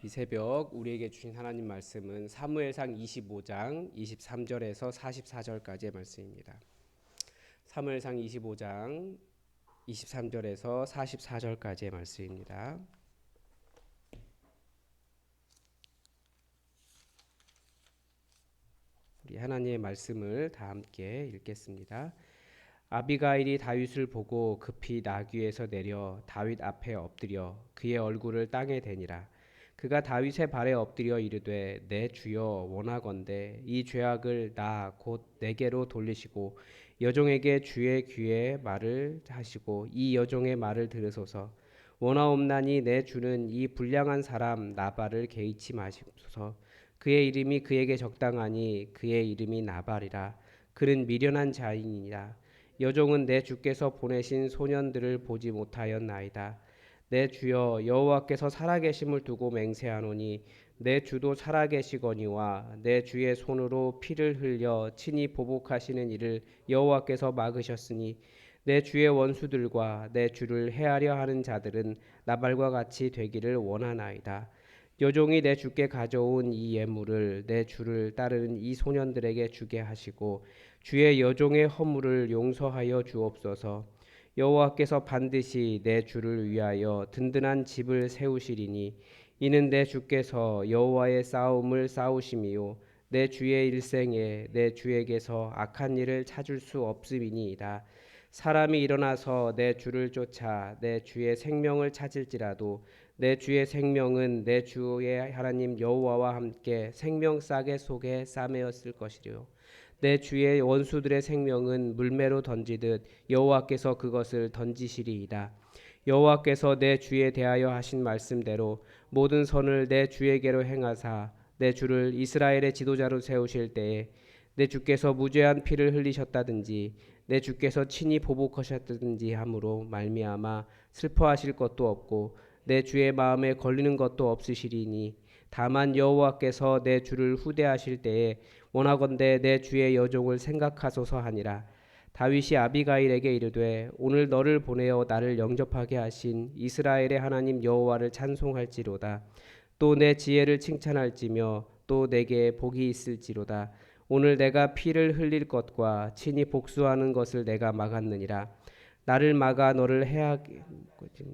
이 새벽 우리에게 주신 하나님 말씀은 사무엘상 25장 23절에서 44절까지의 말씀입니다. 사무엘상 25장 23절에서 44절까지의 말씀입니다. 우리 하나님의 말씀을 다 함께 읽겠습니다. 아비가일이 다윗을 보고 급히 나귀에서 내려 다윗 앞에 엎드려 그의 얼굴을 땅에 대니라. 그가 다윗의 발에 엎드려 이르되 내 주여 원하건대 이 죄악을 나 곧 내게로 돌리시고 여종에게 주의 귀에 말을 하시고 이 여종의 말을 들으소서. 원하옵나니 내 주는 이 불량한 사람 나발을 개의치 마시소서. 그의 이름이 그에게 적당하니 그의 이름이 나발이라. 그는 미련한 자인이라. 여종은 내 주께서 보내신 소년들을 보지 못하였나이다. 내 주여 여호와께서 살아계심을 두고 맹세하노니 내 주도 살아계시거니와 내 주의 손으로 피를 흘려 친히 보복하시는 일을 여호와께서 막으셨으니 내 주의 원수들과 내 주를 해하려 하는 자들은 나발과 같이 되기를 원하나이다. 여종이 내 주께 가져온 이 예물을 내 주를 따르는 이 소년들에게 주게 하시고 주의 여종의 허물을 용서하여 주옵소서. 여호와께서 반드시 내 주를 위하여 든든한 집을 세우시리니 이는 내 주께서 여호와의 싸움을 싸우심이요 내 주의 일생에 내 주에게서 악한 일을 찾을 수 없음이니이다. 사람이 일어나서 내 주를 쫓아 내 주의 생명을 찾을지라도 내 주의 생명은 내 주의 하나님 여호와와 함께 생명 싸개 속에 싸매었을 것이요 내 주의 원수들의 생명은 물매로 던지듯 여호와께서 그것을 던지시리이다. 여호와께서 내 주에 대하여 하신 말씀대로 모든 선을 내 주에게로 행하사 내 주를 이스라엘의 지도자로 세우실 때에 내 주께서 무죄한 피를 흘리셨다든지 내 주께서 친히 보복하셨다든지 함으로 말미암아 슬퍼하실 것도 없고 내 주의 마음에 걸리는 것도 없으시리니 다만 여호와께서 내 주를 후대하실 때에 원하건대 내 주의 여종을 생각하소서 하니라. 다윗이 아비가일에게 이르되 오늘 너를 보내어 나를 영접하게 하신 이스라엘의 하나님 여호와를 찬송할지로다. 또 내 지혜를 칭찬할지며 또 내게 복이 있을지로다. 오늘 내가 피를 흘릴 것과 친히 복수하는 것을 내가 막았느니라. 나를 막아 너를 해하게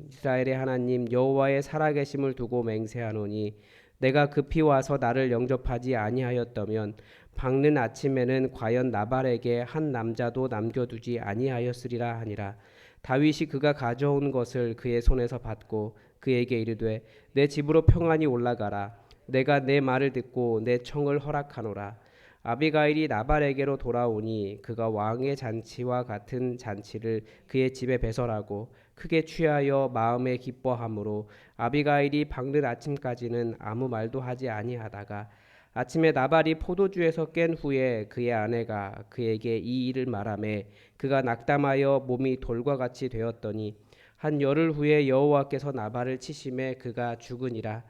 이스라엘의 하나님 여호와의 살아계심을 두고 맹세하노니 내가 급히 와서 나를 영접하지 아니하였다면 밝는 아침에는 과연 나발에게 한 남자도 남겨두지 아니하였으리라 하니라. 다윗이 그가 가져온 것을 그의 손에서 받고 그에게 이르되 내 집으로 평안히 올라가라. 내가 내 말을 듣고 내 청을 허락하노라. 아비가일이 나발에게로 돌아오니 그가 왕의 잔치와 같은 잔치를 그의 집에 배설하고 크게 취하여 마음에 기뻐하므로 아비가일이 밝는 아침까지는 아무 말도 하지 아니하다가 아침에 나발이 포도주에서 깬 후에 그의 아내가 그에게 이 일을 말하매 그가 낙담하여 몸이 돌과 같이 되었더니 한 열흘 후에 여호와께서 나발을 치심에 그가 죽으니라.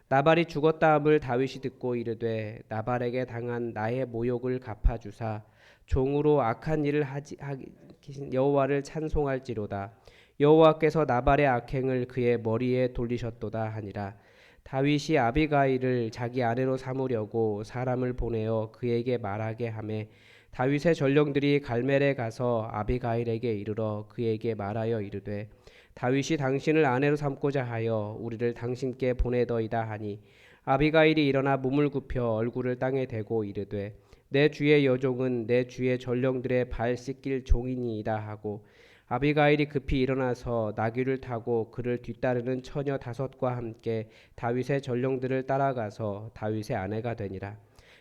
나발이 죽었다 함을 다윗이 듣고 이르되 나발에게 당한 나의 모욕을 갚아주사 종으로 악한 일을 하지 여호와를 찬송할지로다. 여호와께서 나발의 악행을 그의 머리에 돌리셨도다 하니라. 다윗이 아비가일을 자기 아내로 삼으려고 사람을 보내어 그에게 말하게 하매 다윗의 전령들이 갈멜에 가서 아비가일에게 이르러 그에게 말하여 이르되 다윗이 당신을 아내로 삼고자 하여 우리를 당신께 보내더이다 하니 아비가일이 일어나 몸을 굽혀 얼굴을 땅에 대고 이르되 내 주의 여종은 내 주의 전령들의 발 씻길 종이니이다 하고 아비가일이 급히 일어나서 나귀를 타고 그를 뒤따르는 처녀 5과 함께 다윗의 전령들을 따라가서 다윗의 아내가 되니라.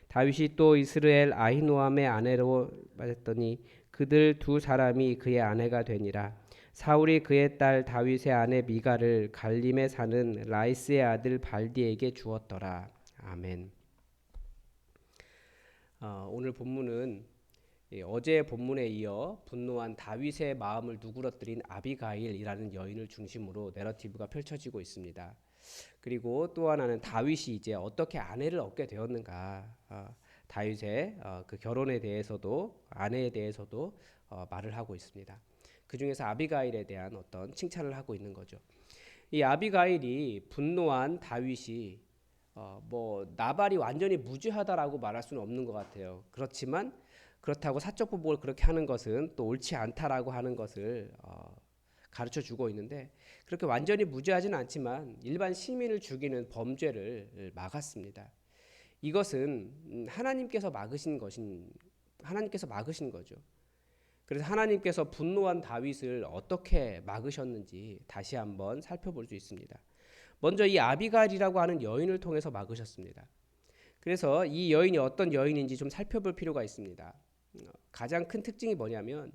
다윗이 또 이스라엘 아히노암의 아내로 맞았더니 그들 두 사람이 그의 아내가 되니라. 사울이 그의 딸 다윗의 아내 미가를 갈림에 사는 라이스의 아들 발디에게 주었더라. 아멘. 오늘 본문은 어제 본문에 이어 분노한 다윗의 마음을 누그러뜨린 아비가일이라는 여인을 중심으로 내러티브가 펼쳐지고 있습니다. 그리고 또 하나는 다윗이 이제 어떻게 아내를 얻게 되었는가, 다윗의 그 결혼에 대해서도 아내에 대해서도 말을 하고 있습니다. 그 중에서 아비가일에 대한 어떤 칭찬을 하고 있는 거죠. 이 아비가일이 분노한 다윗이 뭐 나발이 완전히 무죄하다라고 말할 수는 없는 것 같아요. 그렇지만 그렇다고 사적 보복을 그렇게 하는 것은 또 옳지 않다라고 하는 것을 가르쳐 주고 있는데, 그렇게 완전히 무죄하지는 않지만 일반 시민을 죽이는 범죄를 막았습니다. 이것은 하나님께서 막으신 거죠. 그래서 하나님께서 분노한 다윗을 어떻게 막으셨는지 다시 한번 살펴볼 수 있습니다. 먼저 이 아비가일이라고 하는 여인을 통해서 막으셨습니다. 그래서 이 여인이 어떤 여인인지 좀 살펴볼 필요가 있습니다. 가장 큰 특징이 뭐냐면,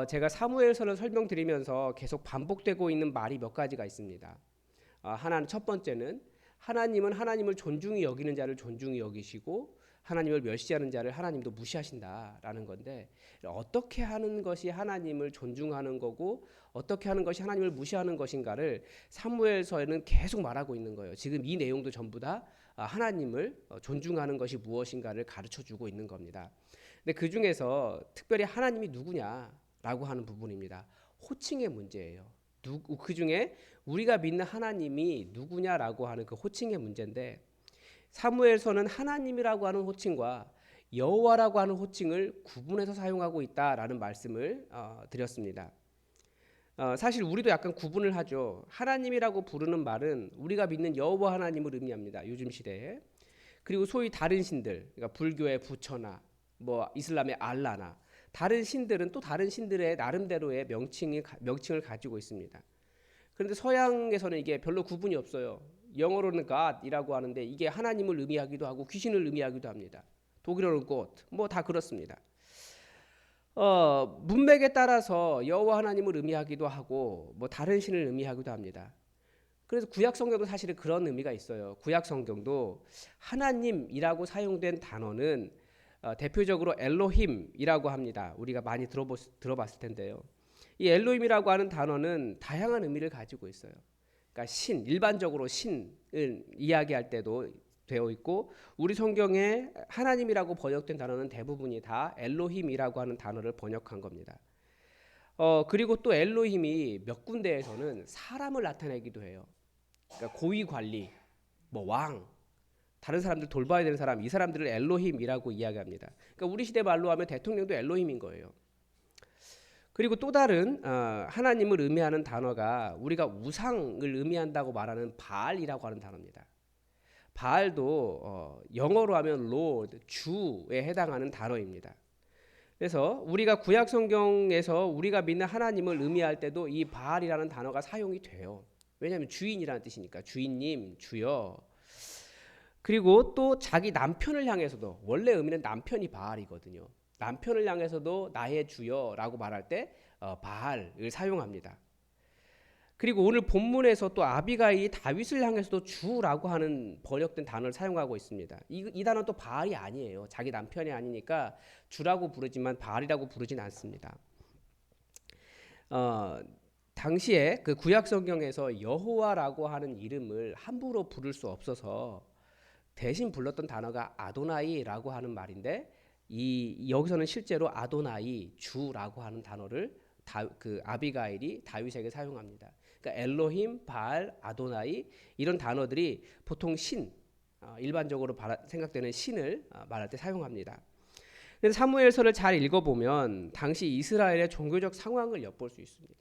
제가 사무엘서를 설명드리면서 계속 반복되고 있는 말이 몇 가지가 있습니다. 하나는, 첫 번째는 하나님은 하나님을 존중히 여기는 자를 존중히 여기시고 하나님을 멸시하는 자를 하나님도 무시하신다라는 건데, 어떻게 하는 것이 하나님을 존중하는 거고 어떻게 하는 것이 하나님을 무시하는 것인가를 사무엘서에는 계속 말하고 있는 거예요. 지금 이 내용도 전부 다 하나님을 존중하는 것이 무엇인가를 가르쳐 주고 있는 겁니다. 근데 그 중에서 특별히 하나님이 누구냐라고 하는 부분입니다. 호칭의 문제예요. 그 중에 우리가 믿는 하나님이 누구냐라고 하는 그 호칭의 문제인데, 사무엘서는 하나님이라고 하는 호칭과 여호와라고 하는 호칭을 구분해서 사용하고 있다라는 말씀을 드렸습니다. 사실 우리도 약간 구분을 하죠. 하나님이라고 부르는 말은 우리가 믿는 여호와 하나님을 의미합니다. 요즘 시대에. 그리고 소위 다른 신들, 그러니까 불교의 부처나 뭐 이슬람의 알라나 다른 신들은 또 다른 신들의 나름대로의 명칭을 가지고 있습니다. 그런데 서양에서는 이게 별로 구분이 없어요. 영어로는 God이라고 하는데 이게 하나님을 의미하기도 하고 귀신을 의미하기도 합니다. 독일어로는 God, 뭐 다 그렇습니다. 문맥에 따라서 여호와 하나님을 의미하기도 하고 뭐 다른 신을 의미하기도 합니다. 그래서 구약 성경도 사실은 그런 의미가 있어요. 구약 성경도 하나님이라고 사용된 단어는 대표적으로 엘로힘이라고 합니다. 우리가 많이 들어봤을 텐데요. 이 엘로힘이라고 하는 단어는 다양한 의미를 가지고 있어요. 그러니까 신, 일반적으로 신을 이야기할 때도 되어 있고, 우리 성경에 하나님이라고 번역된 단어는 대부분이 다 엘로힘이라고 하는 단어를 번역한 겁니다. 그리고 또 엘로힘이 몇 군데에서는 사람을 나타내기도 해요. 그러니까 고위 관리, 뭐 왕, 다른 사람들 돌봐야 되는 사람, 이 사람들을 엘로힘이라고 이야기합니다. 그러니까 우리 시대 말로 하면 대통령도 엘로힘인 거예요. 그리고 또 다른 하나님을 의미하는 단어가 우리가 우상을 의미한다고 말하는 바알이라고 하는 단어입니다. 바알도 영어로 하면 Lord, 주에 해당하는 단어입니다. 그래서 우리가 구약 성경에서 우리가 믿는 하나님을 의미할 때도 이 바알이라는 단어가 사용이 돼요. 왜냐하면 주인이라는 뜻이니까. 주인님, 주여. 그리고 또 자기 남편을 향해서도, 원래 의미는 남편이 바알이거든요. 남편을 향해서도 나의 주여라고 말할 때 바알을 사용합니다. 그리고 오늘 본문에서 또 아비가일이 다윗을 향해서도 주라고 하는 번역된 단어를 사용하고 있습니다. 이 단어는 또 바알이 아니에요. 자기 남편이 아니니까 주라고 부르지만 바알이라고 부르진 않습니다. 당시에 그 구약 성경에서 여호와라고 하는 이름을 함부로 부를 수 없어서 대신 불렀던 단어가 아도나이라고 하는 말인데, 여기서는 실제로 아도나이, 주라고 하는 단어를 그 아비가일이 다윗에게 사용합니다. 그러니까 엘로힘, 바알, 아도나이, 이런 단어들이 보통 신, 일반적으로 생각되는 신을 말할 때 사용합니다. 그래서 사무엘서를 잘 읽어보면 당시 이스라엘의 종교적 상황을 엿볼 수 있습니다.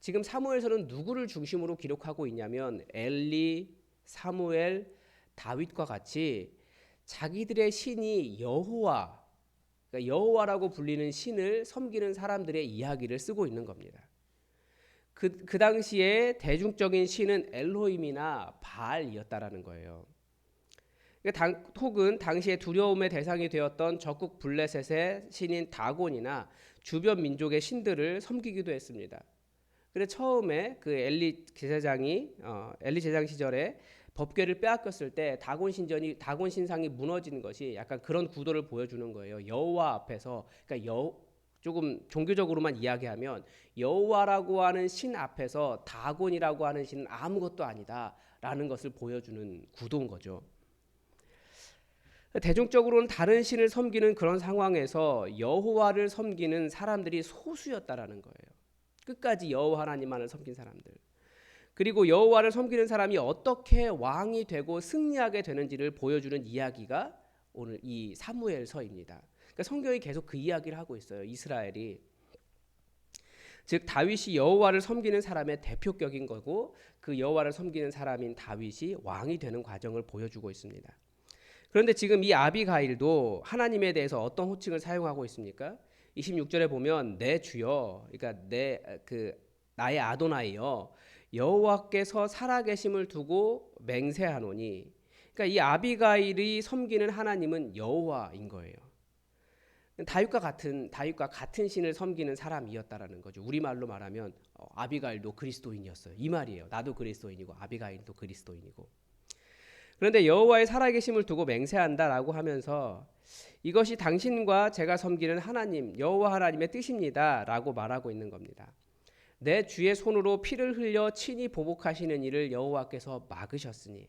지금 사무엘서는 누구를 중심으로 기록하고 있냐면 엘리, 사무엘, 다윗과 같이 자기들의 신이 여호와, 그러니까 여호와라고 불리는 신을 섬기는 사람들의 이야기를 쓰고 있는 겁니다. 그 당시에 대중적인 신은 엘로힘이나 바알이었다라는 거예요. 혹은 당시에 두려움의 대상이 되었던 적국 블레셋의 신인 다곤이나 주변 민족의 신들을 섬기기도 했습니다. 그래서 처음에 그 엘리 제사장 시절에 법궤를 빼앗겼을 때 다곤 신상이 무너지는 것이 약간 그런 구도를 보여주는 거예요. 여호와 앞에서, 그러니까 조금 종교적으로만 이야기하면 여호와라고 하는 신 앞에서 다곤이라고 하는 신은 아무것도 아니다라는 것을 보여주는 구도인 거죠. 대중적으로는 다른 신을 섬기는 그런 상황에서 여호와를 섬기는 사람들이 소수였다라는 거예요. 끝까지 여호와 하나님만을 섬긴 사람들. 그리고 여호와를 섬기는 사람이 어떻게 왕이 되고 승리하게 되는지를 보여주는 이야기가 오늘 이 사무엘서입니다. 그러니까 성경이 계속 그 이야기를 하고 있어요. 이스라엘이, 즉 다윗이 여호와를 섬기는 사람의 대표격인 거고, 그 여호와를 섬기는 사람인 다윗이 왕이 되는 과정을 보여주고 있습니다. 그런데 지금 이 아비가일도 하나님에 대해서 어떤 호칭을 사용하고 있습니까? 26절에 보면 내 주여, 그러니까 나의 아도나이여, 여호와께서 살아계심을 두고 맹세하노니, 그러니까 이 아비가일이 섬기는 하나님은 여호와인 거예요. 다윗과 같은 신을 섬기는 사람이었다라는 거죠. 우리말로 말하면 아비가일도 그리스도인이었어요. 이 말이에요. 나도 그리스도인이고 아비가일도 그리스도인이고. 그런데 여호와의 살아계심을 두고 맹세한다라고 하면서 이것이 당신과 제가 섬기는 하나님, 여호와 하나님의 뜻입니다라고 말하고 있는 겁니다. 내 주의 손으로 피를 흘려 친히 보복하시는 일을 여호와께서 막으셨으니,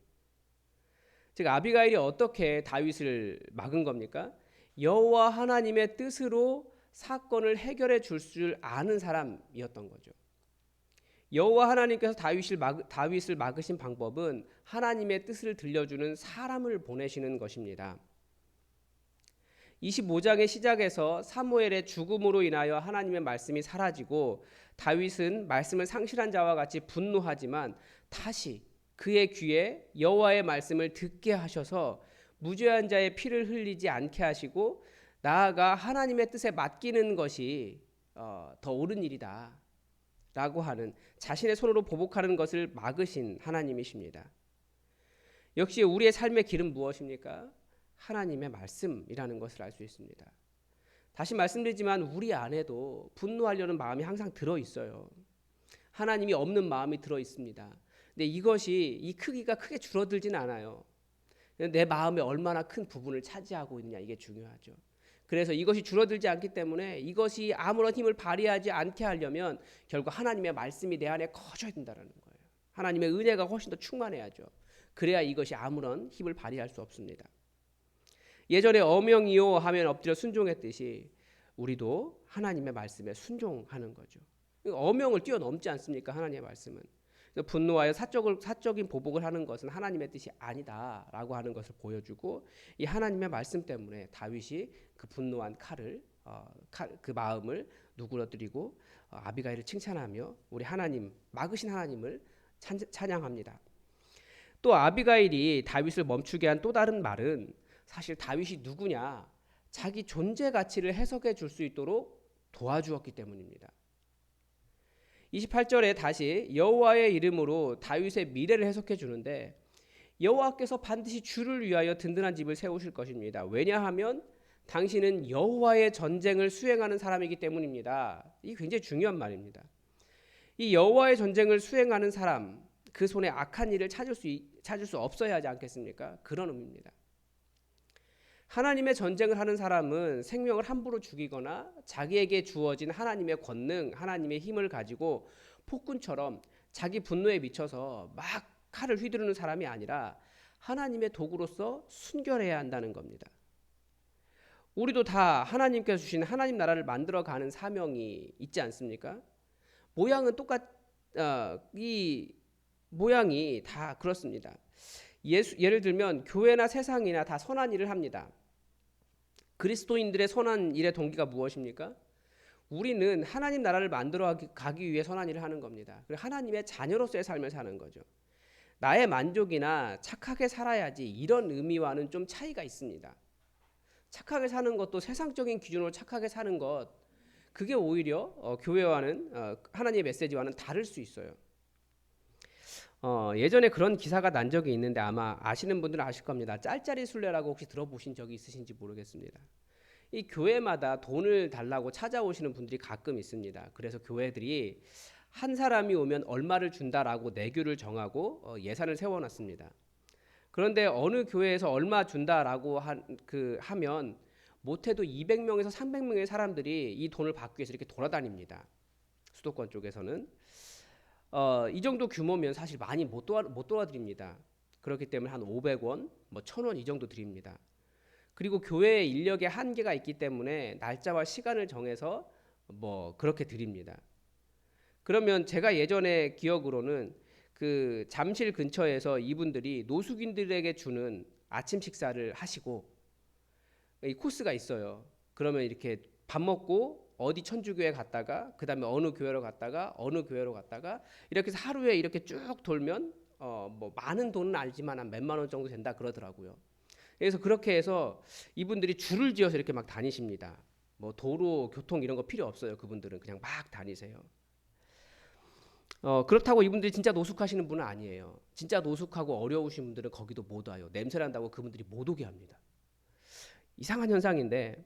즉 아비가일이 어떻게 다윗을 막은 겁니까? 여호와 하나님의 뜻으로 사건을 해결해 줄 줄 아는 사람이었던 거죠. 여호와 하나님께서 다윗을 막으신 방법은 하나님의 뜻을 들려주는 사람을 보내시는 것입니다. 25장의 시작에서 사무엘의 죽음으로 인하여 하나님의 말씀이 사라지고 다윗은 말씀을 상실한 자와 같이 분노하지만 다시 그의 귀에 여호와의 말씀을 듣게 하셔서 무죄한 자의 피를 흘리지 않게 하시고 나아가 하나님의 뜻에 맡기는 것이 더 옳은 일이다 라고 하는, 자신의 손으로 보복하는 것을 막으신 하나님이십니다. 역시 우리의 삶의 길은 무엇입니까? 하나님의 말씀이라는 것을 알 수 있습니다. 다시 말씀드리지만 우리 안에도 분노하려는 마음이 항상 들어있어요. 하나님이 없는 마음이 들어있습니다. 근데 이것이 이 크기가 크게 줄어들진 않아요. 내 마음에 얼마나 큰 부분을 차지하고 있느냐, 이게 중요하죠. 그래서 이것이 줄어들지 않기 때문에 이것이 아무런 힘을 발휘하지 않게 하려면 결국 하나님의 말씀이 내 안에 거져야 된다는 거예요. 하나님의 은혜가 훨씬 더 충만해야죠. 그래야 이것이 아무런 힘을 발휘할 수 없습니다. 예전에 어명이요 하면 엎드려 순종했듯이 우리도 하나님의 말씀에 순종하는 거죠. 어명을 뛰어넘지 않습니까? 하나님의 말씀은. 분노하여 사적인 보복을 하는 것은 하나님의 뜻이 아니다라고 하는 것을 보여주고, 이 하나님의 말씀 때문에 다윗이 그 분노한 그 마음을 누그러뜨리고 아비가일을 칭찬하며 우리 하나님, 막으신 하나님을 찬양합니다. 또 아비가일이 다윗을 멈추게 한 또 다른 말은 사실 다윗이 누구냐, 자기 존재 가치를 해석해 줄 수 있도록 도와주었기 때문입니다. 28절에 다시 여호와의 이름으로 다윗의 미래를 해석해 주는데, 여호와께서 반드시 주를 위하여 든든한 집을 세우실 것입니다. 왜냐하면 당신은 여호와의 전쟁을 수행하는 사람이기 때문입니다. 이게 굉장히 중요한 말입니다. 이 여호와의 전쟁을 수행하는 사람, 그 손에 악한 일을 찾을 수 없어야 하지 않겠습니까? 그런 의미입니다. 하나님의 전쟁을 하는 사람은 생명을 함부로 죽이거나 자기에게 주어진 하나님의 권능, 하나님의 힘을 가지고 폭군처럼 자기 분노에 미쳐서 막 칼을 휘두르는 사람이 아니라 하나님의 도구로서 순결해야 한다는 겁니다. 우리도 다 하나님께서 주신 하나님 나라를 만들어가는 사명이 있지 않습니까? 이 모양이 다 그렇습니다. 예를 들면 교회나 세상이나 다 선한 일을 합니다. 그리스도인들의 선한 일의 동기가 무엇입니까? 우리는 하나님 나라를 만들어 가기 위해 선한 일을 하는 겁니다. 그리고 하나님의 자녀로서의 삶을 사는 거죠. 나의 만족이나 착하게 살아야지, 이런 의미와는 좀 차이가 있습니다. 착하게 사는 것도 세상적인 기준으로 착하게 사는 것, 그게 오히려 교회와는 하나님의 메시지와는 다를 수 있어요. 예전에 그런 기사가 난 적이 있는데 아마 아시는 분들은 아실 겁니다. 짤짤이 순례라고 혹시 들어보신 적이 있으신지 모르겠습니다. 이 교회마다 돈을 달라고 찾아오시는 분들이 가끔 있습니다. 그래서 교회들이 한 사람이 오면 얼마를 준다라고 내규를 정하고 예산을 세워놨습니다. 그런데 어느 교회에서 얼마 준다라고 하면 못해도 200명에서 300명의 사람들이 이 돈을 받기 위해서 이렇게 돌아다닙니다. 수도권 쪽에서는. 이 정도 규모면 사실 많이 못 도와드립니다. 그렇기 때문에 한 500원, 1,000원 이 정도 드립니다. 그리고 교회의 인력에 한계가 있기 때문에 날짜와 시간을 정해서 그렇게 드립니다. 그러면 제가 예전에 기억으로는 그 잠실 근처에서 이분들이 노숙인들에게 주는 아침 식사를 하시고 이 코스가 있어요. 그러면 이렇게 밥 먹고 어디 천주교에 갔다가 그다음에 어느 교회로 갔다가 어느 교회로 갔다가 이렇게 해서 하루에 이렇게 쭉 돌면 뭐 많은 돈은 알지만 한 몇만 원 정도 된다 그러더라고요. 그래서 그렇게 해서 이분들이 줄을 지어서 이렇게 막 다니십니다. 뭐 도로 교통 이런 거 필요 없어요. 그분들은 그냥 막 다니세요. 그렇다고 이분들이 진짜 노숙하시는 분은 아니에요. 진짜 노숙하고 어려우신 분들은 거기도 못 와요. 냄새 난다고 그분들이 못 오게 합니다. 이상한 현상인데,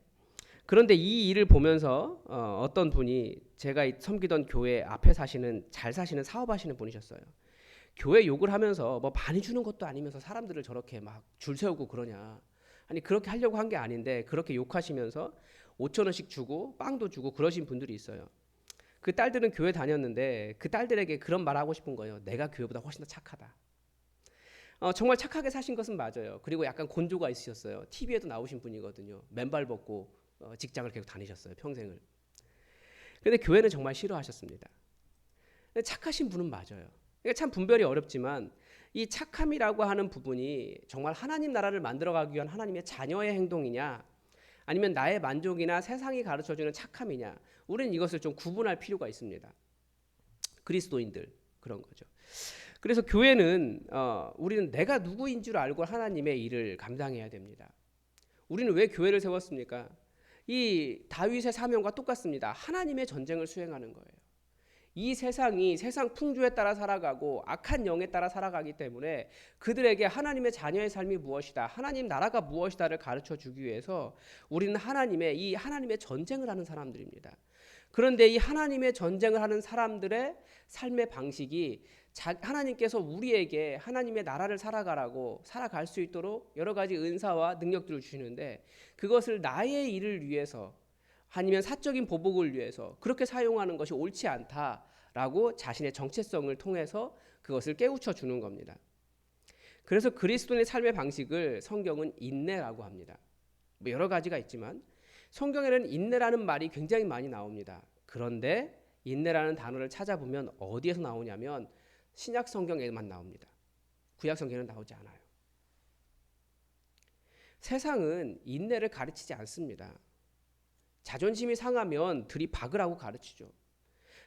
그런데 이 일을 보면서 어떤 분이 제가 섬기던 교회 앞에 사시는 잘 사시는 사업하시는 분이셨어요. 교회 욕을 하면서 뭐 많이 주는 것도 아니면서 사람들을 저렇게 막 줄 세우고 그러냐. 아니 그렇게 하려고 한 게 아닌데 그렇게 욕하시면서 5천 원씩 주고 빵도 주고 그러신 분들이 있어요. 그 딸들은 교회 다녔는데 그 딸들에게 그런 말 하고 싶은 거예요. 내가 교회보다 훨씬 더 착하다. 정말 착하게 사신 것은 맞아요. 그리고 약간 곤조가 있으셨어요. TV에도 나오신 분이거든요. 맨발 벗고 직장을 계속 다니셨어요. 평생을. 그런데 교회는 정말 싫어하셨습니다. 착하신 분은 맞아요. 그러니까 참 분별이 어렵지만 이 착함이라고 하는 부분이 정말 하나님 나라를 만들어가기 위한 하나님의 자녀의 행동이냐 아니면 나의 만족이나 세상이 가르쳐주는 착함이냐 우리는 이것을 좀 구분할 필요가 있습니다. 그리스도인들 그런 거죠. 그래서 교회는 우리는 내가 누구인 줄 알고 하나님의 일을 감당해야 됩니다. 우리는 왜 교회를 세웠습니까? 이 다윗의 사명과 똑같습니다. 하나님의 전쟁을 수행하는 거예요. 이 세상이 세상 풍조에 따라 살아가고 악한 영에 따라 살아가기 때문에 그들에게 하나님의 자녀의 삶이 무엇이다, 하나님 나라가 무엇이다를 가르쳐 주기 위해서 우리는 하나님의 전쟁을 하는 사람들입니다. 그런데 이 하나님의 전쟁을 하는 사람들의 삶의 방식이 하나님께서 우리에게 하나님의 나라를 살아갈 수 있도록 여러 가지 은사와 능력들을 주시는데 그것을 나의 일을 위해서 아니면 사적인 보복을 위해서 그렇게 사용하는 것이 옳지 않다라고 자신의 정체성을 통해서 그것을 깨우쳐 주는 겁니다. 그래서 그리스도인의 삶의 방식을 성경은 인내라고 합니다. 뭐 여러 가지가 있지만 성경에는 인내라는 말이 굉장히 많이 나옵니다. 그런데 인내라는 단어를 찾아보면 어디에서 나오냐면 신약 성경에만 나옵니다. 구약 성경에는 나오지 않아요. 세상은 인내를 가르치지 않습니다. 자존심이 상하면 들이박으라고 가르치죠.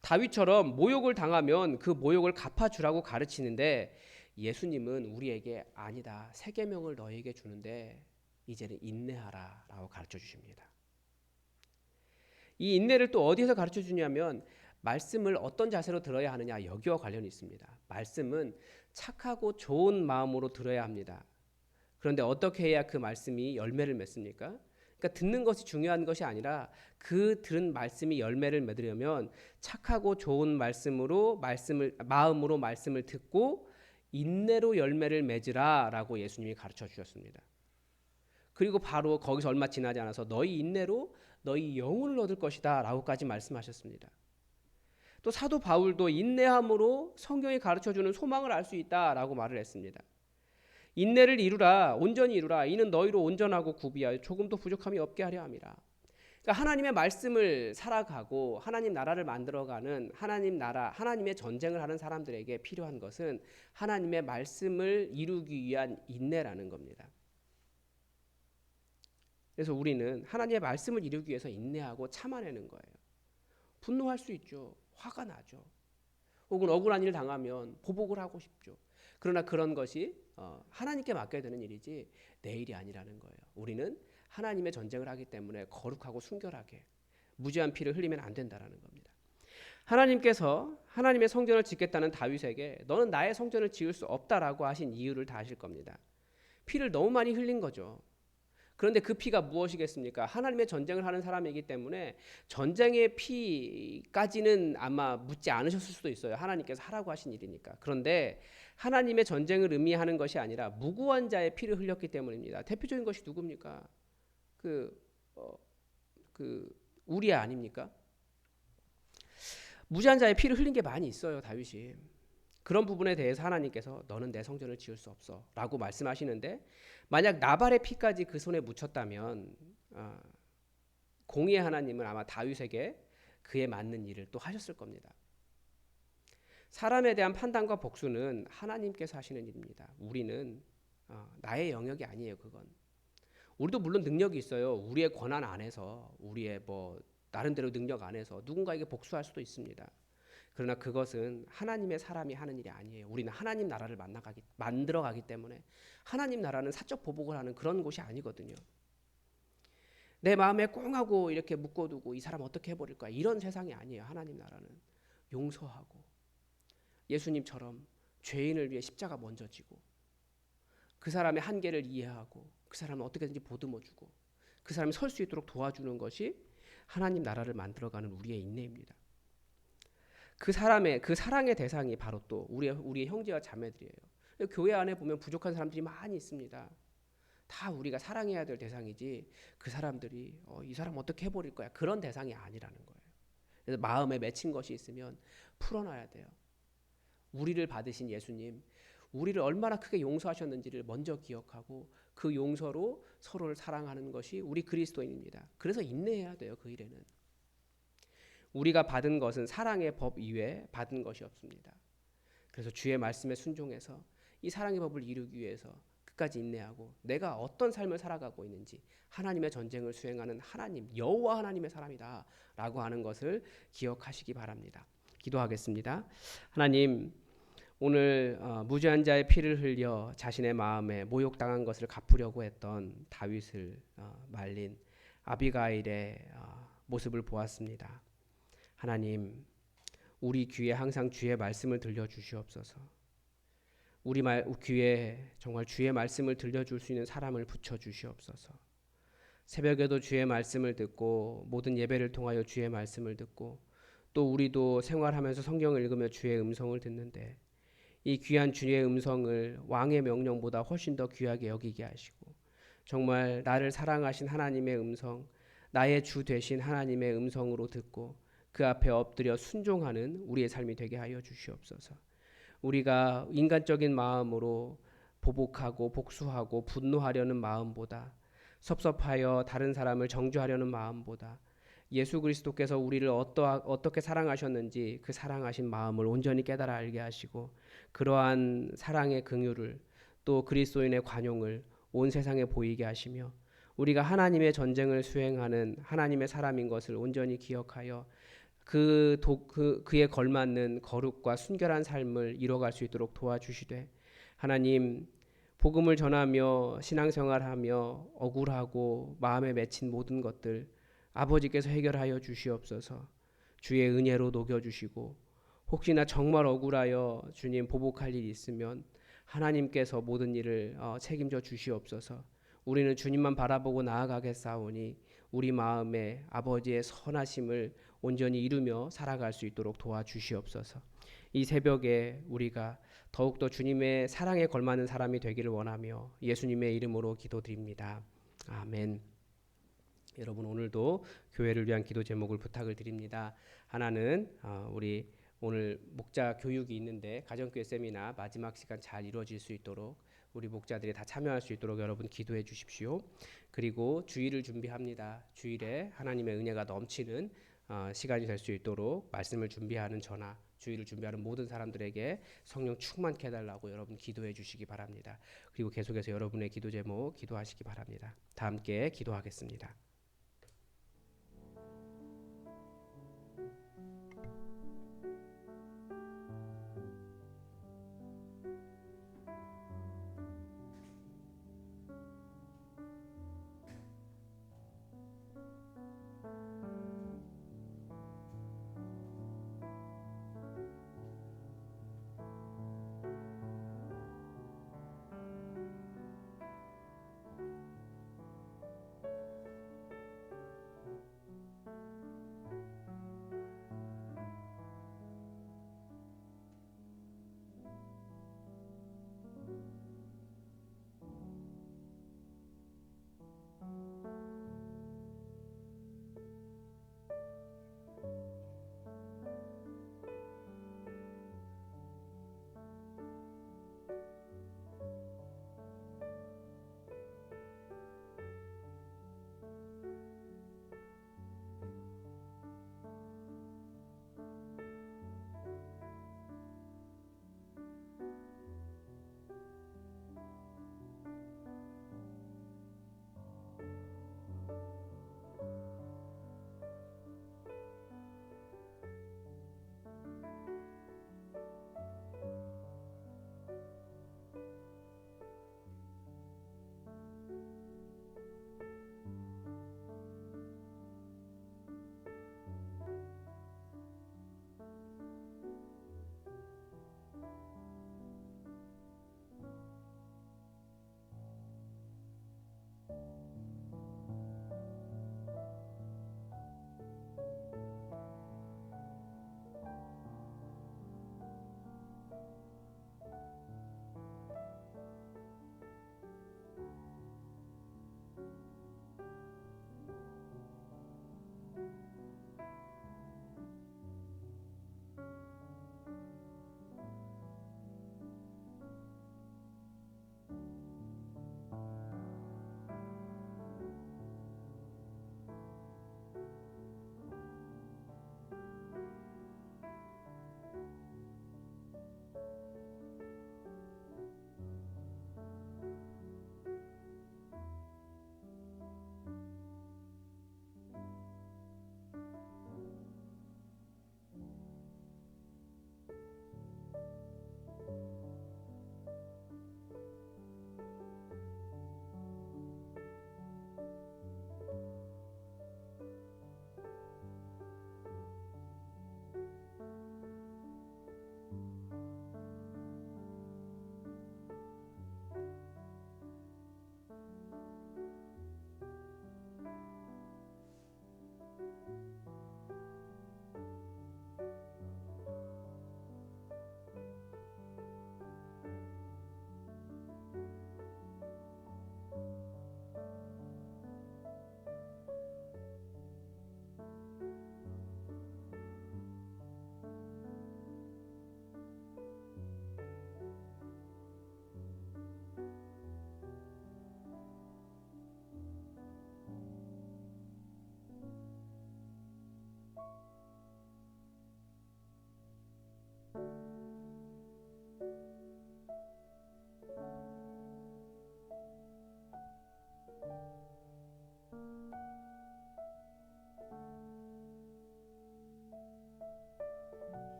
다윗처럼 모욕을 당하면 그 모욕을 갚아주라고 가르치는데 예수님은 우리에게 아니다. 새 계명을 너에게 주는데 이제는 인내하라 라고 가르쳐 주십니다. 이 인내를 또 어디에서 가르쳐 주냐면 말씀을 어떤 자세로 들어야 하느냐 여기와 관련이 있습니다. 말씀은 착하고 좋은 마음으로 들어야 합니다. 그런데 어떻게 해야 그 말씀이 열매를 맺습니까? 그러니까 듣는 것이 중요한 것이 아니라 그 들은 말씀이 열매를 맺으려면 착하고 좋은 마음으로 말씀을 듣고 인내로 열매를 맺으라라고 예수님이 가르쳐 주셨습니다. 그리고 바로 거기서 얼마 지나지 않아서 너희 인내로 너희 영혼을 얻을 것이다라고까지 말씀하셨습니다. 또 사도 바울도 인내함으로 성경이 가르쳐주는 소망을 알 수 있다라고 말을 했습니다. 인내를 이루라 온전히 이루라 이는 너희로 온전하고 구비하여 조금도 부족함이 없게 하려 함이라. 그러니까 하나님의 말씀을 살아가고 하나님 나라를 만들어가는 하나님 나라 하나님의 전쟁을 하는 사람들에게 필요한 것은 하나님의 말씀을 이루기 위한 인내라는 겁니다. 그래서 우리는 하나님의 말씀을 이루기 위해서 인내하고 참아내는 거예요. 분노할 수 있죠. 화가 나죠. 혹은 억울한 일 당하면 보복을 하고 싶죠. 그러나 그런 것이 하나님께 맡겨야 되는 일이지 내 일이 아니라는 거예요. 우리는 하나님의 전쟁을 하기 때문에 거룩하고 순결하게 무죄한 피를 흘리면 안 된다는 겁니다. 하나님께서 하나님의 성전을 짓겠다는 다윗에게 너는 나의 성전을 지을 수 없다라고 하신 이유를 다 아실 겁니다. 피를 너무 많이 흘린 거죠. 그런데 그 피가 무엇이겠습니까? 하나님의 전쟁을 하는 사람이기 때문에 전쟁의 피까지는 아마 묻지 않으셨을 수도 있어요. 하나님께서 하라고 하신 일이니까. 그런데 하나님의 전쟁을 의미하는 것이 아니라 무고한 자의 피를 흘렸기 때문입니다. 대표적인 것이 누굽니까? 우리야 아닙니까? 무죄한 자의 피를 흘린 게 많이 있어요. 다윗이. 그런 부분에 대해서 하나님께서 너는 내 성전을 지을 수 없어 라고 말씀하시는데 만약 나발의 피까지 그 손에 묻혔다면 공의의 하나님은 아마 다윗에게 그에 맞는 일을 또 하셨을 겁니다. 사람에 대한 판단과 복수는 하나님께서 하시는 일입니다. 우리는 나의 영역이 아니에요. 그건 우리도 물론 능력이 있어요. 우리의 권한 안에서 우리의 뭐 나름대로 능력 안에서 누군가에게 복수할 수도 있습니다. 그러나 그것은 하나님의 사람이 하는 일이 아니에요. 우리는 하나님 나라를 만들어가기 때문에 하나님 나라는 사적 보복을 하는 그런 곳이 아니거든요. 내 마음에 꽁하고 이렇게 묶어두고 이 사람 어떻게 해버릴 거야 이런 세상이 아니에요. 하나님 나라는 용서하고 예수님처럼 죄인을 위해 십자가 먼저 지고 그 사람의 한계를 이해하고 그 사람을 어떻게든지 보듬어주고 그 사람이 설 수 있도록 도와주는 것이 하나님 나라를 만들어가는 우리의 인내입니다. 그 사랑의 대상이 바로 또 우리의 형제와 자매들이에요. 교회 안에 보면 부족한 사람들이 많이 있습니다. 다 우리가 사랑해야 될 대상이지 그 사람들이 이 사람 어떻게 해버릴 거야 그런 대상이 아니라는 거예요. 그래서 마음에 맺힌 것이 있으면 풀어놔야 돼요. 우리를 받으신 예수님, 우리를 얼마나 크게 용서하셨는지를 먼저 기억하고 그 용서로 서로를 사랑하는 것이 우리 그리스도인입니다. 그래서 인내해야 돼요. 그 일에는. 우리가 받은 것은 사랑의 법 이외에 받은 것이 없습니다. 그래서 주의 말씀에 순종해서 이 사랑의 법을 이루기 위해서 끝까지 인내하고 내가 어떤 삶을 살아가고 있는지 하나님의 전쟁을 수행하는 하나님, 여호와 하나님의 사람이다 라고 하는 것을 기억하시기 바랍니다. 기도하겠습니다. 하나님, 오늘 무죄한 자의 피를 흘려 자신의 마음에 모욕당한 것을 갚으려고 했던 다윗을 말린 아비가일의 모습을 보았습니다. 하나님, 우리 귀에 항상 주의 말씀을 들려주시옵소서. 우리 귀에 정말 주의 말씀을 들려줄 수 있는 사람을 붙여주시옵소서. 새벽에도 주의 말씀을 듣고 모든 예배를 통하여 주의 말씀을 듣고 또 우리도 생활하면서 성경을 읽으며 주의 음성을 듣는데 이 귀한 주의 음성을 왕의 명령보다 훨씬 더 귀하게 여기게 하시고 정말 나를 사랑하신 하나님의 음성, 나의 주 되신 하나님의 음성으로 듣고 그 앞에 엎드려 순종하는 우리의 삶이 되게 하여 주시옵소서. 우리가 인간적인 마음으로 보복하고 복수하고 분노하려는 마음보다 섭섭하여 다른 사람을 정죄하려는 마음보다 예수 그리스도께서 우리를 어떻게 사랑하셨는지 그 사랑하신 마음을 온전히 깨달아 알게 하시고 그러한 사랑의 긍휼을 또 그리스도인의 관용을 온 세상에 보이게 하시며 우리가 하나님의 전쟁을 수행하는 하나님의 사람인 것을 온전히 기억하여 그에 걸맞는 거룩과 순결한 삶을 이뤄갈 수 있도록 도와주시되 하나님 복음을 전하며 신앙생활하며 억울하고 마음에 맺힌 모든 것들 아버지께서 해결하여 주시옵소서. 주의 은혜로 녹여주시고 혹시나 정말 억울하여 주님 보복할 일이 있으면 하나님께서 모든 일을 책임져 주시옵소서. 우리는 주님만 바라보고 나아가겠사오니 우리 마음에 아버지의 선하심을 온전히 이루며 살아갈 수 있도록 도와주시옵소서. 이 새벽에 우리가 더욱더 주님의 사랑에 걸맞는 사람이 되기를 원하며 예수님의 이름으로 기도드립니다. 아멘. 여러분 오늘도 교회를 위한 기도 제목을 부탁을 드립니다. 하나는 우리 오늘 목자 교육이 있는데 가정교회 세미나 마지막 시간 잘 이루어질 수 있도록 우리 목자들이 다 참여할 수 있도록 여러분 기도해 주십시오. 그리고 주일을 준비합니다. 주일에 하나님의 은혜가 넘치는 시간이 될 수 있도록 말씀을 준비하는 저나 주일을 준비하는 모든 사람들에게 성령 충만케 해달라고 여러분 기도해 주시기 바랍니다. 그리고 계속해서 여러분의 기도 제목 기도하시기 바랍니다. 다 함께 기도하겠습니다.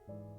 음.